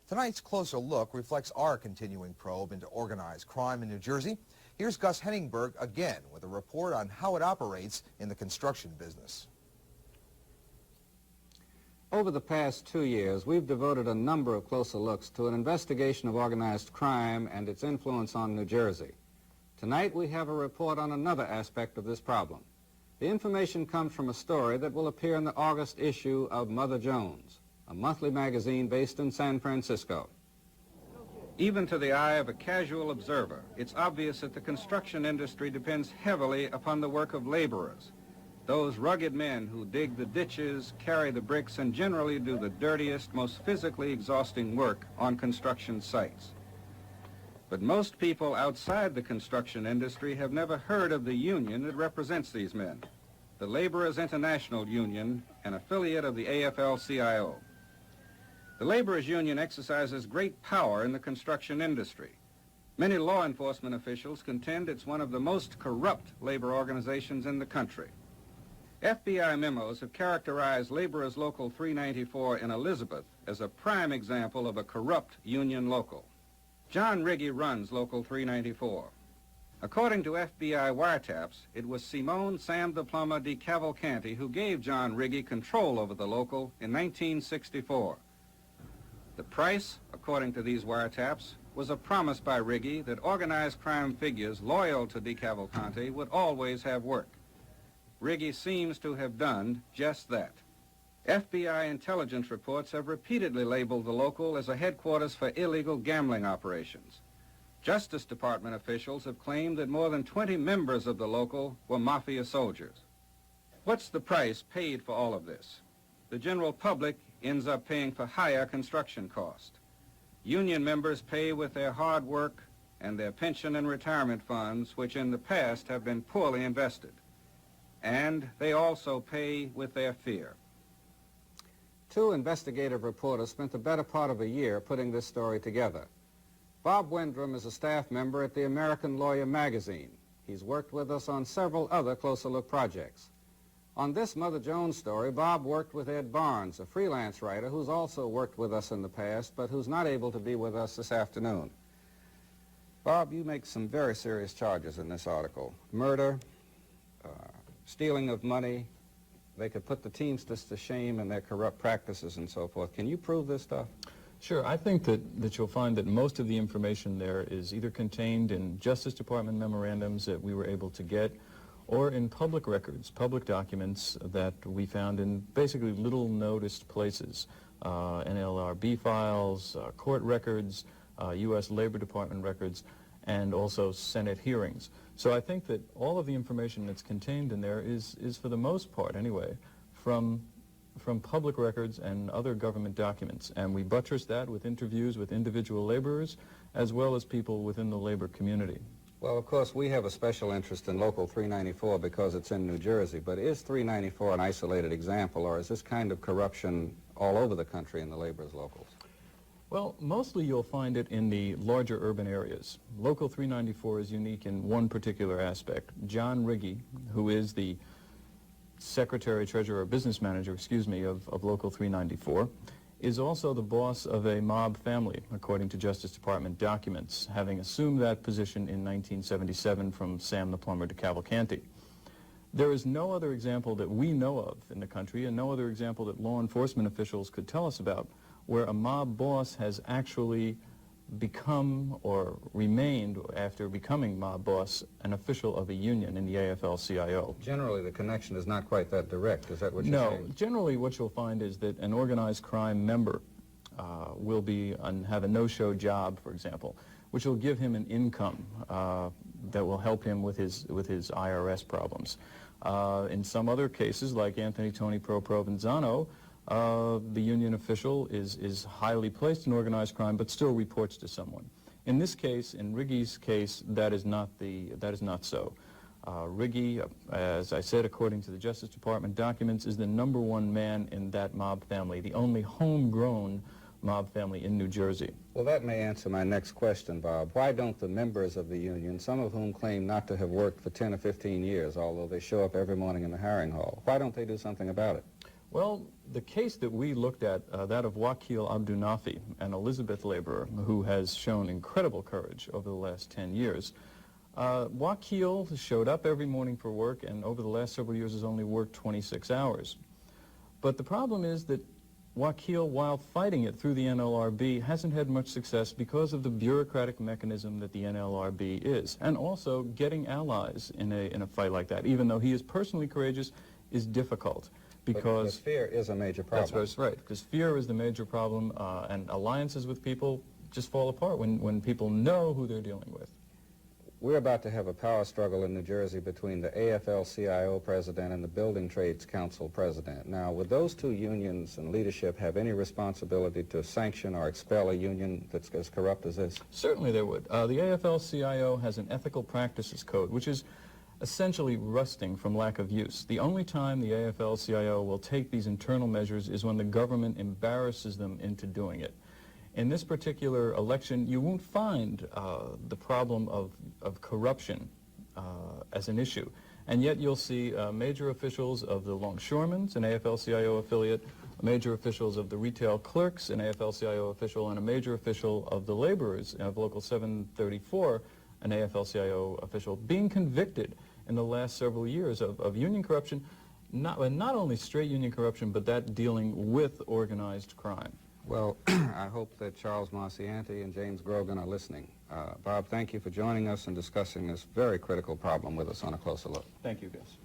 Tonight's Closer Look reflects our continuing probe into organized crime in New Jersey. Here's Gus Henningberg again with a report on how it operates in the construction business. Over the past 2 years, we've devoted a number of closer looks to an investigation of organized crime and its influence on New Jersey. Tonight, we have a report on another aspect of this problem. The information comes from a story that will appear in the August issue of Mother Jones, a monthly magazine based in San Francisco. Even to the eye of a casual observer, it's obvious that the construction industry depends heavily upon the work of laborers, those rugged men who dig the ditches, carry the bricks, and generally do the dirtiest, most physically exhausting work on construction sites. But most people outside the construction industry have never heard of the union that represents these men, the Laborers International Union, an affiliate of the AFL-CIO. The Laborers Union exercises great power in the construction industry. Many law enforcement officials contend it's one of the most corrupt labor organizations in the country. FBI memos have characterized Laborers Local 394 in Elizabeth as a prime example of a corrupt union local. John Riggi runs Local 394. According to FBI wiretaps, it was Simone Sam the Plumber de Cavalcanti who gave John Riggi control over the local in 1964. The price, according to these wiretaps, was a promise by Riggi that organized crime figures loyal to de Cavalcanti would always have work. Riggi seems to have done just that. FBI intelligence reports have repeatedly labeled the local as a headquarters for illegal gambling operations. Justice Department officials have claimed that more than 20 members of the local were mafia soldiers. What's the price paid for all of this? The general public ends up paying for higher construction cost. Union members pay with their hard work and their pension and retirement funds, which in the past have been poorly invested. And they also pay with their fear. Two investigative reporters spent the better part of a year putting this story together. Bob Wendrum is a staff member at the American Lawyer magazine. He's worked with us on several other Closer Look projects. On this Mother Jones story, Bob worked with Ed Barnes, a freelance writer who's also worked with us in the past, but who's not able to be with us this afternoon. Bob, you make some very serious charges in this article. Murder, stealing of money. They could put the Teamsters to shame in their corrupt practices and so forth. Can you prove this stuff? Sure. I think that you'll find that most of the information there is either contained in Justice Department memorandums that we were able to get, or in public records, public documents that we found in basically little noticed places. NLRB files, court records, U.S. Labor Department records, and also Senate hearings. So I think that all of the information that's contained in there is for the most part anyway, from public records and other government documents. And we buttress that with interviews with individual laborers as well as people within the labor community. Well, of course, we have a special interest in Local 394 because it's in New Jersey, but is 394 an isolated example, or is this kind of corruption all over the country in the laborers' locals? Well, mostly you'll find it in the larger urban areas. Local 394 is unique in one particular aspect. John Riggi, who is the secretary, treasurer, or business manager, of Local 394, is also the boss of a mob family, according to Justice Department documents, having assumed that position in 1977 from Sam the Plumber de Cavalcanti. There is no other example that we know of in the country, and no other example that law enforcement officials could tell us about, where a mob boss has actually become or remained, after becoming mob boss, an official of a union in the AFL-CIO. Generally, the connection is not quite that direct. Is that what you're saying? No. Generally, what you'll find is that an organized crime member will have a no-show job, for example, which will give him an income that will help him with his IRS problems. In some other cases, like Anthony Tony Pro Provenzano, the union official is highly placed in organized crime, but still reports to someone. In this case, in Riggi's case, that is not so. Riggi, as I said, according to the Justice Department documents, is the #1 man in that mob family, the only homegrown mob family in New Jersey. Well, that may answer my next question, Bob. Why don't the members of the union, some of whom claim not to have worked for 10 or 15 years, although they show up every morning in the hiring hall, why don't they do something about it? Well, the case that we looked at, that of Wakil Abdunafi, an Elizabeth laborer who has shown incredible courage over the last 10 years. Wakil showed up every morning for work and over the last several years has only worked 26 hours. But the problem is that Wakil, while fighting it through the NLRB, hasn't had much success because of the bureaucratic mechanism that the NLRB is, and also getting allies in a fight like that, even though he is personally courageous, is difficult. Because fear is a major problem. That's right, because fear is the major problem, and alliances with people just fall apart when people know who they're dealing with. We're about to have a power struggle in New Jersey between the AFL-CIO president and the Building Trades Council president. Now, would those two unions and leadership have any responsibility to sanction or expel a union that's as corrupt as this? Certainly they would. The AFL-CIO has an ethical practices code, which is essentially rusting from lack of use. The only time the AFL-CIO will take these internal measures is when the government embarrasses them into doing it. In this particular election, you won't find the problem of corruption as an issue. And yet you'll see major officials of the Longshoremen's, an AFL-CIO affiliate, major officials of the retail clerks, an AFL-CIO official, and a major official of the laborers of Local 734, an AFL-CIO official, being convicted in the last several years of union corruption, not only straight union corruption, but that dealing with organized crime. Well, I hope that Charles Marcianti and James Grogan are listening. Bob, thank you for joining us and discussing this very critical problem with us on A Closer Look. Thank you, Gus.